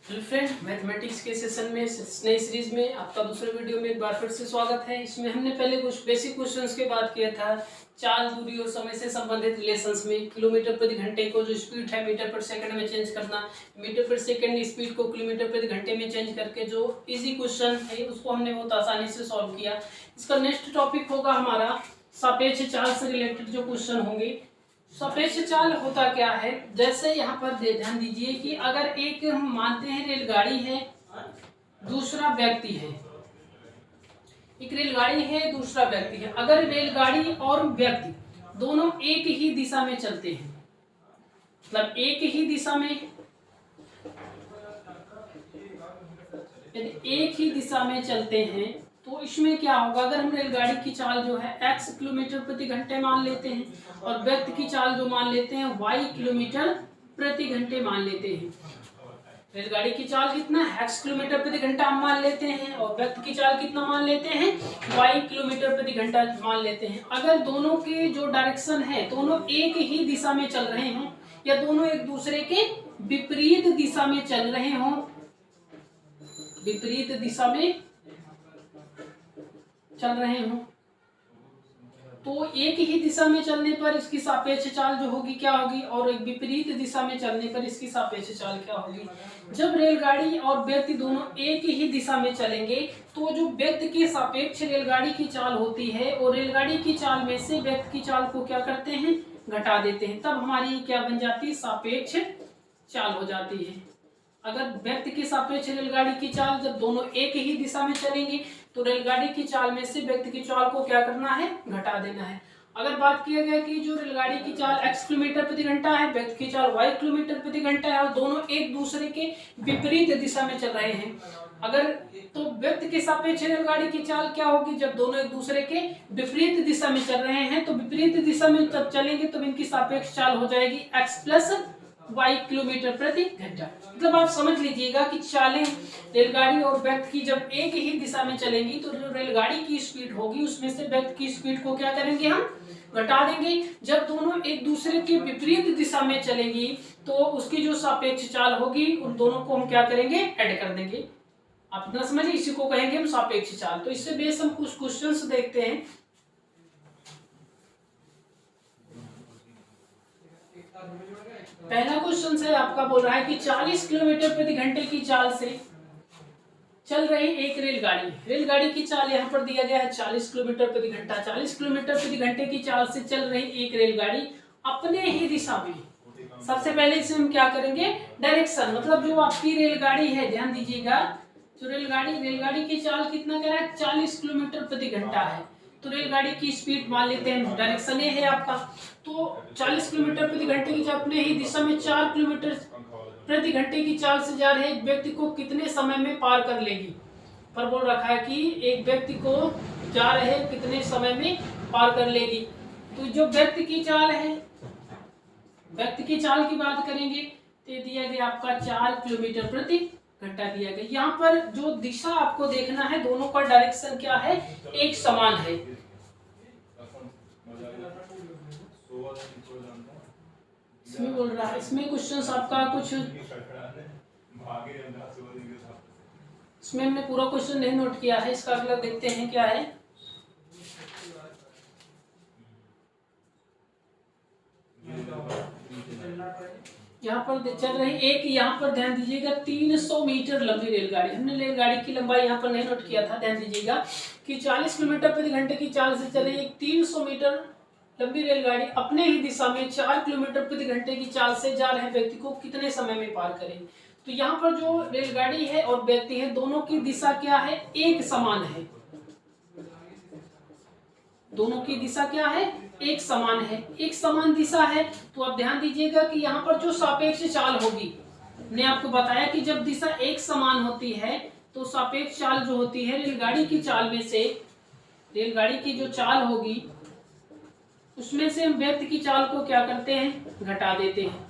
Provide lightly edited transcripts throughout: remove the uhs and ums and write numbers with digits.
Hello friend, mathematics के session में नई सीरीज में आपका दूसरे वीडियो में एक बार फिर से स्वागत है। इसमें हमने पहले कुछ बेसिक क्वेश्चंस के बात किया था चाल, दूरी और समय से संबंधित रिलेशंस में। किलोमीटर प्रति घंटे को जो स्पीड है मीटर पर सेकंड में चेंज करना, मीटर पर सेकंड स्पीड को किलोमीटर प्रति घंटे में चेंज करके जो इजी क्वेश्चन है उसको हमने बहुत आसानी से सॉल्व किया। इसका नेक्स्ट टॉपिक होगा हमारा सापेक्ष चाल से रिलेटेड जो क्वेश्चन होंगे। सापेक्ष चाल होता क्या है, जैसे यहाँ पर ध्यान दीजिए कि अगर एक हम मानते हैं रेलगाड़ी है, दूसरा व्यक्ति है। एक रेलगाड़ी है, दूसरा व्यक्ति है। अगर रेलगाड़ी और व्यक्ति दोनों एक ही दिशा में चलते हैं, मतलब एक ही दिशा में, यदि एक ही दिशा में चलते हैं तो इसमें क्या होगा, अगर हम रेलगाड़ी की चाल जो है x किलोमीटर प्रति घंटे मान लेते हैं और व्यक्ति की चाल जो मान लेते हैं y किलोमीटर प्रति घंटे मान लेते हैं। रेलगाड़ी की चाल कितना x किलोमीटर प्रति घंटा हम मान लेते हैं और व्यक्ति की चाल कितना मान लेते हैं y किलोमीटर प्रति घंटा मान लेते हैं। अगर दोनों के जो डायरेक्शन है दोनों एक ही दिशा में चल रहे हों या दोनों एक दूसरे के विपरीत दिशा में चल रहे हों, विपरीत दिशा में चल रहे हो, तो एक ही दिशा में चलने पर इसकी सापेक्ष चाल जो होगी क्या होगी, और एक विपरीत दिशा में चलने पर इसकी सापेक्ष चाल क्या होगी। जब रेलगाड़ी और व्यक्ति दोनों एक ही दिशा में चलेंगे तो जो व्यक्ति के सापेक्ष रेलगाड़ी की चाल होती है और रेलगाड़ी की चाल में से व्यक्ति की चाल को क्या करते हैं, घटा देते हैं। तब हमारी क्या बन जाती है, सापेक्ष चाल हो जाती है। अगर व्यक्ति के सापेक्ष रेलगाड़ी की चाल जब दोनों एक ही दिशा में चलेंगे तो रेलगाड़ी की चाल में से व्यक्ति की चाल को क्या करना है, घटा देना है। अगर बात किया गया कि जो रेलगाड़ी की चाल x किलोमीटर प्रति घंटा है, व्यक्ति की चाल y किलोमीटर प्रति घंटा है और दोनों एक दूसरे के विपरीत दिशा में चल रहे हैं, अगर तो व्यक्ति के सापेक्ष रेलगाड़ी की चाल क्या होगी, जब दोनों एक दूसरे के विपरीत दिशा में चल रहे हैं तो विपरीत दिशा में जब चलेंगे तो इनकी सापेक्ष चाल हो जाएगी x प्लस y किलोमीटर प्रति घंटा। मतलब आप समझ लीजिएगा कि चालें रेलगाड़ी और व्यक्ति की जब एक ही दिशा में चलेंगी तो जो रेलगाड़ी की स्पीड होगी उसमें से व्यक्ति की स्पीड को क्या करेंगे, हम घटा देंगे। जब दोनों एक दूसरे के विपरीत दिशा में चलेंगी तो उसकी जो सापेक्ष चाल होगी उन दोनों को हम क्या करेंगे, ऐड कर देंगे। आप इतना समझिए, इसी को कहेंगे हम सापेक्ष चाल। तो इससे बेस हम कुछ क्वेश्चंस देखते हैं। पहला क्वेश्चन है आपका, बोल रहा है कि 40 किलोमीटर प्रति घंटे की चाल से चल रही एक रेलगाड़ी की चाल यहाँ पर दिया गया है 40 किलोमीटर प्रति घंटा। 40 किलोमीटर प्रति घंटे की चाल से चल रही एक रेलगाड़ी अपने ही दिशा में, सबसे पहले इसमें हम क्या करेंगे, डायरेक्शन, मतलब जो आपकी रेलगाड़ी है, ध्यान दीजिएगा, जो रेलगाड़ी की चाल कितना कह रहा है, 40 किलोमीटर प्रति घंटा है। तो रेलगाड़ी की स्पीड मान लेते हैं, डायरेक्शन ये है आपका, तो 40 किलोमीटर प्रति घंटे की चाल अपने ही दिशा में 4 किलोमीटर प्रति घंटे की चाल से जा रहे एक व्यक्ति को कितने समय में पार कर लेगी। पर बोल रखा है कि एक व्यक्ति को जा रहे कितने समय में पार कर लेगी। तो जो व्यक्ति की चाल है, व्यक्ति की चाल की बात करेंगे तो दिया गया आपका 4 किलोमीटर प्रति घंटा दिया गया। यहाँ पर जो दिशा आपको देखना है, दोनों का डायरेक्शन क्या है, एक समान है। इसमें बोल रहा है, इसमें क्वेश्चन आपका कुछ, इसमें हमने पूरा क्वेश्चन नहीं नोट किया है, इसका अगला देखते हैं क्या है। यहाँ पर चल रही एक, यहाँ पर ध्यान दीजिएगा 300 मीटर लंबी रेलगाड़ी, हमने रेलगाड़ी की लंबाई यहाँ पर नहीं नोट किया था। ध्यान दीजिएगा कि 40 किलोमीटर प्रति घंटे की चाल से चल रही एक 300 मीटर लंबी रेलगाड़ी अपने ही दिशा में 4 किलोमीटर प्रति घंटे की चाल से जा रहे व्यक्ति को कितने समय में पार करेगी। तो यहाँ पर जो रेलगाड़ी है और व्यक्ति है दोनों की दिशा क्या है, एक समान है। दोनों की दिशा क्या है, एक समान है, एक समान दिशा है। तो आप ध्यान दीजिएगा कि यहाँ पर जो सापेक्ष चाल होगी, मैंने आपको बताया कि जब दिशा एक समान होती है तो सापेक्ष चाल जो होती है रेलगाड़ी की चाल में से, रेलगाड़ी की जो चाल होगी उसमें से हम व्यक्ति की चाल को क्या करते हैं, घटा देते हैं।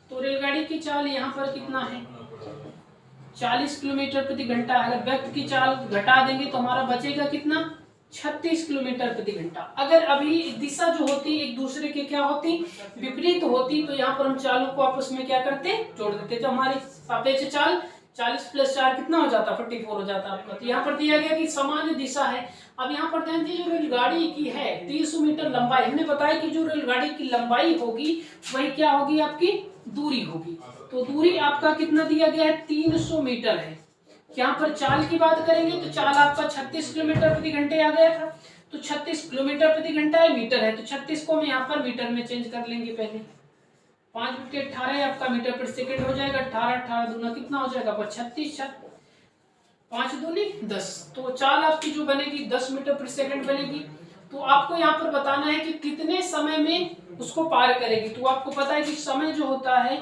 तो रेलगाड़ी की चाल यहाँ पर कितना है, 40 किलोमीटर प्रति घंटा। अगर व्यक्ति की चाल घटा देंगे तो हमारा बचेगा कितना, 36 किलोमीटर प्रति घंटा। अगर अभी दिशा जो होती एक दूसरे के क्या होती, विपरीत होती, तो यहाँ पर हम चालों को आपस में क्या करते, जोड़ देते। तो हमारी सापेक्ष चाल 40 प्लस 4 कितना हो जाता, 44 हो जाता आपका। तो यहाँ पर दिया गया कि सामान्य दिशा है। अब यहाँ पर ध्यान दीजिए, जो रेलगाड़ी की है 300 मीटर लंबाई, हमने बताया कि जो रेलगाड़ी की लंबाई होगी वही क्या होगी, आपकी दूरी होगी। तो दूरी आपका कितना दिया गया है, 300 मीटर है। यहाँ पर चाल की बात करेंगे तो चाल आपका 36 किलोमीटर प्रति घंटे आ गया था। तो 36 किलोमीटर प्रति घंटा है, मीटर है, तो 36 को हम यहाँ पर मीटर में चेंज कर लेंगे पहले। 5×18 आपका मीटर पर सेकंड हो जाएगा। 18 18 दूना कितना हो जाएगा, 36, 5 दूनी 10। तो चाल आपकी जो बनेगी 10 मीटर पर सेकंड बनेगी। तो आपको यहाँ पर बताना है कि कितने समय में उसको पार करेगी। तो आपको पता है कि समय जो होता है,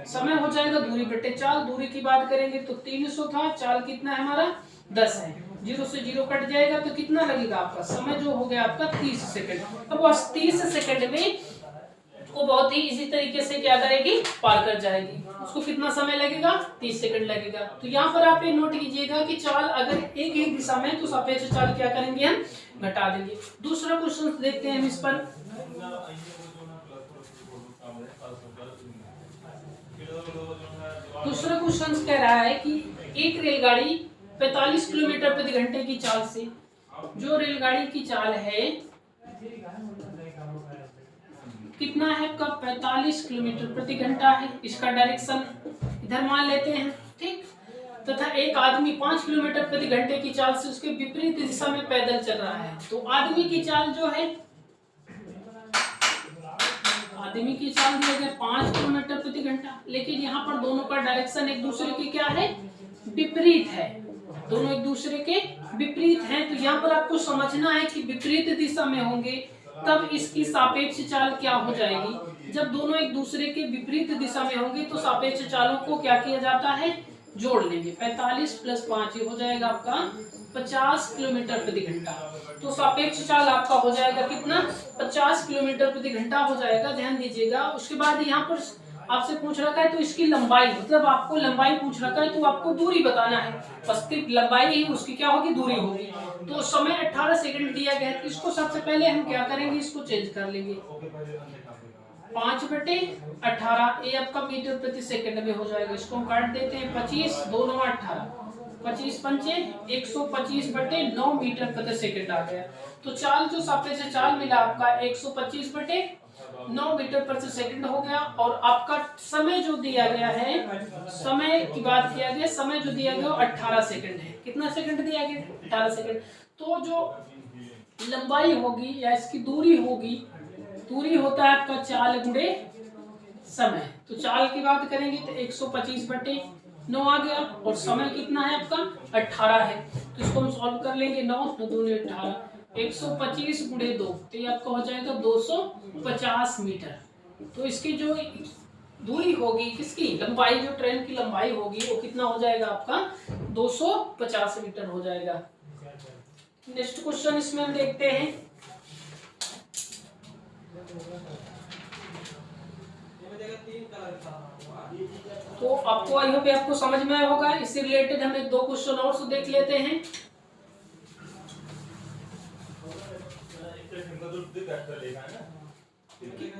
समय हो जाएगा दूरी बटे चाल। दूरी की बात करेंगे तो 300 था, चाल कितना है हमारा 10 है। 0 से 0 कट जाएगा तो कितना लगेगा आपका समय, जो हो गया आपका 30 सेकंड। अब बस 30 सेकंड में वो बहुत ही इजी तरीके से क्या करेगी, पार कर जाएगी। उसको कितना समय लगेगा, 30 सेकंड लगेगा। तो यहाँ पर आप ये नोट कीजिएगा कि चाल अगर एक ही दिशा में, तो सापेक्ष चाल क्या करेंगे, हम घटा देंगे। दूसरा क्वेश्चन देखते हैं हम इस पर। दूसरा क्वेश्चन कह रहा है कि एक रेलगाड़ी 45 किलोमीटर प्रति घंटे की चाल से, जो रेलगाड़ी की चाल है कितना है, कब 45 किलोमीटर प्रति घंटा है, इसका डायरेक्शन इधर मान लेते हैं, ठीक। तथा एक आदमी 5 किलोमीटर प्रति घंटे की चाल से उसके विपरीत दिशा में पैदल चल रहा है। तो आदमी की चाल जो है, आदमी की चाल दी गई 5 किलोमीटर प्रति घंटा, लेकिन यहाँ पर दोनों का डायरेक्शन एक दूसरे के क्या है, विपरीत है। दोनों एक दूसरे के विपरीत हैं। तो यहाँ पर आपको समझना है कि विपरीत दिशा में होंगे तब इसकी सापेक्ष चाल क्या हो जाएगी। जब दोनों एक दूसरे के विपरीत दिशा में होंगे तो सापेक्ष चालों को क्या किया जाता है, जोड़ लेंगे। 45 + 5 हो जाएगा आपका 50 किलोमीटर प्रति घंटा। तो सापेक्ष चाल आपका हो जाएगा कितना, 50 किलोमीटर प्रति घंटा हो जाएगा, ध्यान दीजिएगा। उसके बाद यहाँ पर आपसे पूछ रखा है तो इसकी लंबाई, मतलब आपको लंबाई पूछ रखा है तो आपको दूरी बताना है। उसकी लंबाई ही उसकी क्या होगी, दूरी होगी। तो समय 18 सेकंड दिया गया है। इसको सबसे पहले हम क्या करेंगे, इसको चेंज कर लेंगे। 5/18 ये आपका मीटर प्रति सेकंड में हो जाएगा। इसको हम काट देते हैं, 25 2 9 18, 25 पंचे 125/9 मीटर प्रति सेकंड आ गया। तो चाल जो सापेक्ष चाल मिला आपका 125/9 मीटर प्रति सेकंड हो गया। और आपका समय जो दिया गया है, समय की बात किया गया, समय जो दिया गया 18 सेकंड है। कितना सेकंड दिया गया, 18 सेकंड। तो जो लंबाई होगी या इसकी दूरी होगी, दूरी होता है आपका चाल गुणे समय। तो चाल की बात करेंगे तो 125/9 आ गया और समय कितना है आपका 18 है। तो इसको हम सॉल्व कर लेंगे। 9 9 2 18, 125 × 2 तो ये आपका हो जाएगा 250 मीटर। तो इसकी जो दूरी होगी, किसकी लंबाई, जो ट्रेन की लंबाई होगी वो कितना हो जाएगा आपका 250 मीटर हो जाएगा। नेक्स्ट क्वेश्चन इसमें हम देखते हैं। तो आपको आई होप आपको समझ में आया होगा। इससे रिलेटेड हम एक 2 क्वेश्चन और से देख लेते हैं।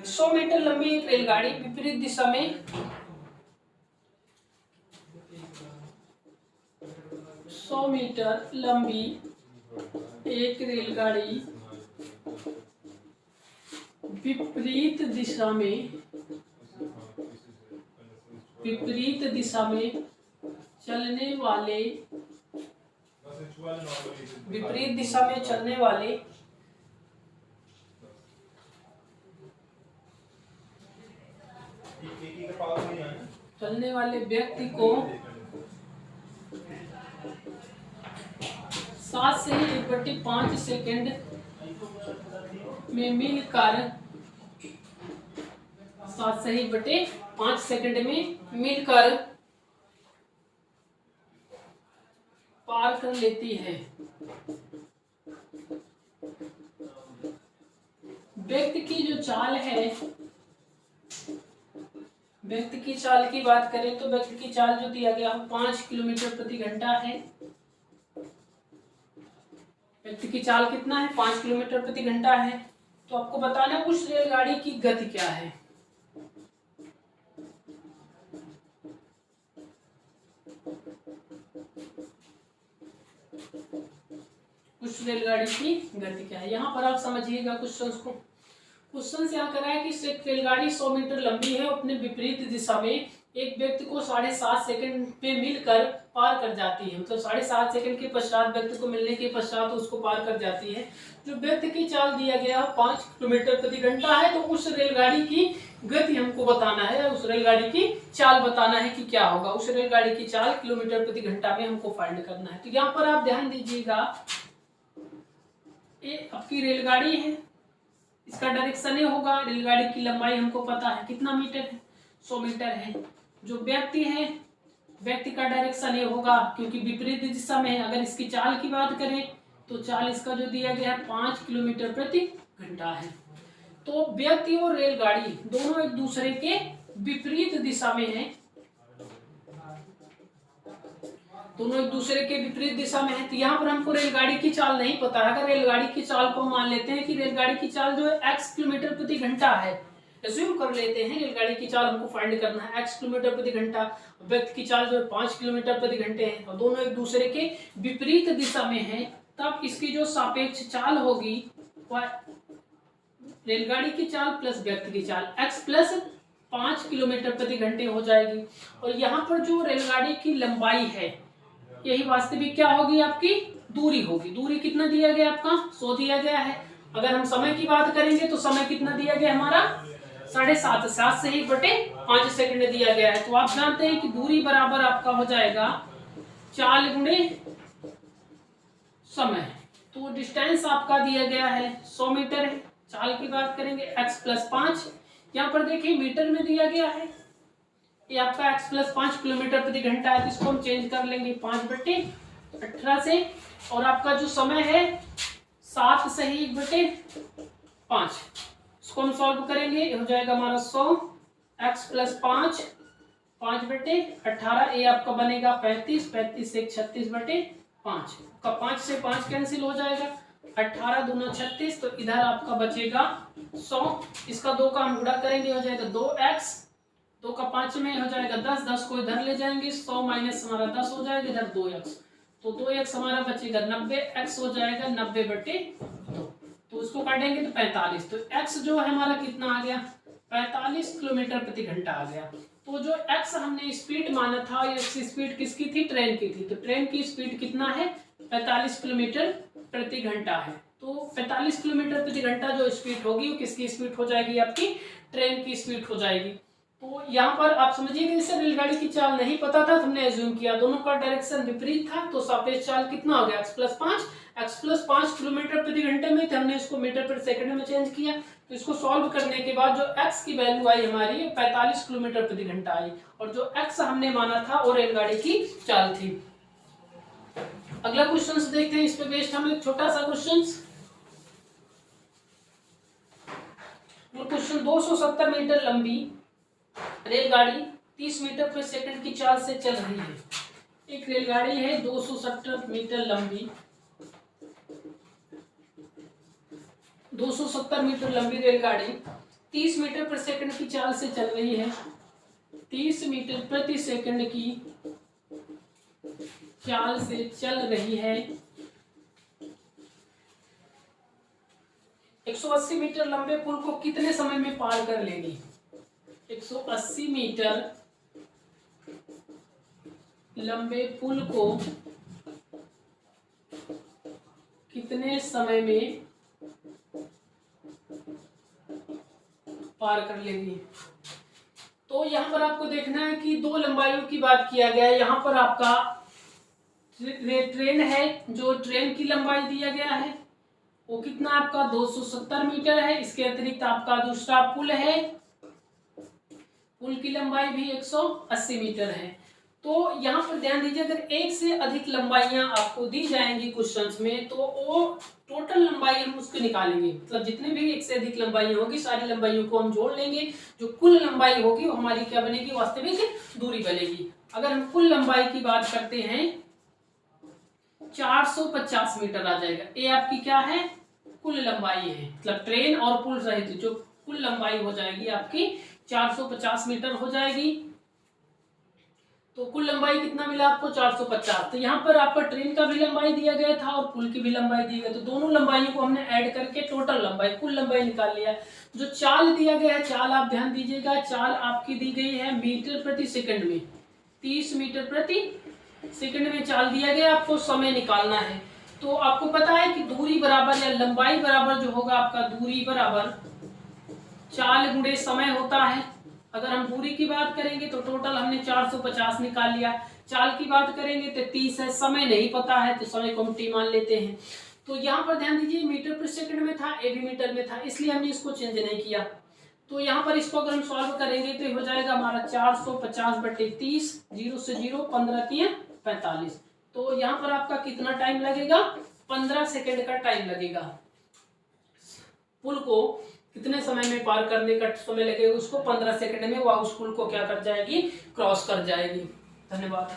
100 मीटर लंबी एक रेलगाड़ी विपरीत दिशा में 100 मीटर लंबी एक रेलगाड़ी विपरीत दिशा में चलने वाले व्यक्ति को 7 से 1/5 सेकंड में मिलकर 7 से 1/5 सेकंड में मिलकर पार कर लेती है। व्यक्ति की जो चाल है, व्यक्ति की चाल की बात करें तो व्यक्ति की चाल जो दिया गया 5 किलोमीटर प्रति घंटा है। व्यक्ति की चाल कितना है, 5 किलोमीटर प्रति घंटा है। तो आपको बताना है उस रेलगाड़ी की गति क्या है। उस रेलगाड़ी की गति क्या है। यहाँ पर आप समझिएगा क्वेश्चन को। क्वेश्चन से यहाँ करा है कि एक रेलगाड़ी 100 मीटर लंबी है, अपने विपरीत दिशा में एक व्यक्ति को 7.5 सेकंड में मिलकर पार कर जाती है। मतलब 7.5 सेकंड के पश्चात व्यक्ति को मिलने के पश्चात उसको पार कर जाती है। जो व्यक्ति की चाल दिया गया 5 किलोमीटर प्रति घंटा है, तो उस रेलगाड़ी की गति हमको बताना है, उस रेलगाड़ी की चाल बताना है कि क्या होगा। उस रेलगाड़ी की चाल किलोमीटर प्रति घंटा में हमको फाइंड करना है। तो यहाँ पर आप ध्यान दीजिएगा, ये आपकी रेलगाड़ी है, इसका डायरेक्शन ये होगा। रेलगाड़ी की लंबाई हमको पता है कितना मीटर है, 100 मीटर है। जो व्यक्ति है, व्यक्ति का डायरेक्शन ये होगा, क्योंकि विपरीत दिशा में है। अगर इसकी चाल की बात करें तो चाल इसका जो दिया गया है 5 किलोमीटर प्रति घंटा है। तो व्यक्ति और रेलगाड़ी दोनों एक दूसरे के विपरीत दिशा में है, दोनों एक दूसरे के विपरीत दिशा में है। तो यहाँ पर हमको रेलगाड़ी की चाल नहीं पता है। अगर रेलगाड़ी की चाल को मान लेते हैं कि रेलगाड़ी की चाल जो है x किलोमीटर प्रति घंटा है, एज्यूम कर लेते हैं रेलगाड़ी की चाल हमको फाइंड करना है x किलोमीटर प्रति घंटा, व्यक्ति की चाल जो है 5 किलोमीटर प्रति घंटे है और दोनों एक दूसरे के विपरीत दिशा में है, तब इसकी जो सापेक्ष चाल होगी रेलगाड़ी की चाल प्लस व्यक्ति की चाल x प्लस 5 किलोमीटर प्रति घंटे हो जाएगी। और यहाँ पर जो रेलगाड़ी की लंबाई है, यही वास्तविक क्या होगी, आपकी दूरी होगी। दूरी कितना दिया गया आपका, 100 दिया गया है। अगर हम समय की बात करेंगे तो समय कितना दिया गया हमारा, 7.5, 7 से 1/5 सेकंड दिया गया है। तो आप जानते हैं कि दूरी बराबर आपका हो जाएगा चाल गुणे समय। तो डिस्टेंस आपका दिया गया है 100 मीटर है। चाल की बात करेंगे x प्लस 5, यहाँ पर देखिए मीटर में दिया गया है, ये आपका x प्लस 5 किलोमीटर प्रति घंटा है। तो इसको हम चेंज कर लेंगे 5/18 से, और आपका जो समय है 7 से 1/5, इसको हम सॉल्व करेंगे, ये हो जाएगा हमारा 100 x प्लस 5 5/18, ये आपका बनेगा 35, 35 से 36/5 का 5 से 5 कैंसिल हो जाएगा, 18 दूना 36, तो इधर आपका बचेगा 100। इसका 2 का हम गुणा करेंगे, हो जाएगा 2x, 2 का 5 में हो जाएगा 10, 10 को इधर ले जाएंगे, 100 माइनस हमारा 10 हो जाएगा, इधर 2x, तो 2x हमारा बचेगा 90, x हो जाएगा 90/2, तो उसको काटेंगे तो 45। तो x जो है हमारा कितना आ गया, 45 किलोमीटर प्रति घंटा आ गया। तो जो x हमने स्पीड माना था, ये स्पीड किसकी थी, ट्रेन की थी। तो ट्रेन की स्पीड कितना है, 45 किलोमीटर प्रति घंटा है। तो 45 किलोमीटर प्रति घंटा जो स्पीड होगी वो किसकी स्पीड हो जाएगी, आपकी ट्रेन की स्पीड हो जाएगी। तो यहाँ पर आप समझिए, जैसे रेलगाड़ी की चाल नहीं पता था तो हमने एज्यूम किया, दोनों का डायरेक्शन विपरीत था, तो सापेक्ष चाल कितना हो गया, x प्लस 5 किलोमीटर प्रति घंटे में, तो हमने इसको मीटर प्रति सेकंड में चेंज किया। तो इसको सॉल्व करने के बाद जो x की वैल्यू आई हमारी 45 किलोमीटर प्रति घंटा आई, और जो x हमने माना था वो रेलगाड़ी की चाल थी। अगला क्वेश्चन देखते हैं, इस पे बेस्ड हम एक छोटा सा क्वेश्चन। क्वेश्चन 270 मीटर लंबी रेलगाड़ी 30 मीटर प्रति सेकंड की चाल से चल रही है। एक रेलगाड़ी है 270 मीटर लंबी, 270 मीटर लंबी रेलगाड़ी 30 मीटर प्रति सेकंड की चाल से चल रही है। 30 मीटर प्रति सेकंड की चाल से चल रही है। 180 मीटर लंबे पुल को कितने समय में पार कर लेगी, 180 मीटर लंबे पुल को कितने समय में पार कर लेगी। तो यहाँ पर आपको देखना है कि दो लंबाइयों की बात किया गया है। यहाँ पर आपका ट्रेन है, जो ट्रेन की लंबाई दिया गया है वो कितना आपका 270 मीटर है। इसके अतिरिक्त आपका दूसरा पुल है, पुल की लंबाई भी 180 मीटर है। तो यहाँ पर ध्यान दीजिए, अगर एक से अधिक लंबाइयां आपको दी जाएंगी क्वेश्चंस में, तो वो टोटल लंबाई हम उसको निकालेंगे। मतलब जितने भी एक से अधिक लंबाइयां होगी, सारी लंबाइयों को हम जोड़ लेंगे, जो कुल लंबाई होगी वो हमारी क्या बनेगी, वास्तविक दूरी बनेगी। अगर हम कुल लंबाई की बात करते हैं 450 मीटर आ जाएगा। ये आपकी क्या है, कुल लंबाई है, मतलब ट्रेन और पुल सहित जो कुल लंबाई हो जाएगी आपकी 450 मीटर हो जाएगी। तो कुल लंबाई कितना मिला आपको 450। तो यहाँ पर आपका ट्रेन का भी लंबाई दिया गया था और पुल की भी लंबाई दी गई, तो दोनों लंबाइयों को हमने ऐड करके टोटल लंबाई कुल लंबाई निकाल लिया। जो चाल दिया गया है, चाल आप ध्यान दीजिएगा, चाल आपकी दी गई है मीटर प्रति सेकंड में, 30 मीटर प्रति सेकंड में चाल दिया गया, आपको समय निकालना है। तो आपको पता है कि दूरी बराबर या लंबाई बराबर जो होगा आपका दूरी बराबर चाल गुणे समय होता है। अगर हम दूरी की बात करेंगे तो टोटल हमने 450 निकाल लिया, चाल की बात करेंगे तो 30 है, समय नहीं पता है तो समय को हम टी मान लेते हैं। तो यहाँ पर ध्यान दीजिए मीटर प्रति सेकंड में था, ए भी मीटर में था, इसलिए हमने इसको चेंज नहीं किया। तो यहाँ पर इसको अगर हम सॉल्व करेंगे तो हो जाएगा हमारा 450/30, 0 से 0, 15 3 45। तो यहाँ पर आपका कितना टाइम लगेगा, 15 सेकेंड का टाइम लगेगा। पुल को कितने समय में पार करने का समय लगेगा, उसको 15 सेकंड में वह उस पुल को क्या कर जाएगी, क्रॉस कर जाएगी। धन्यवाद।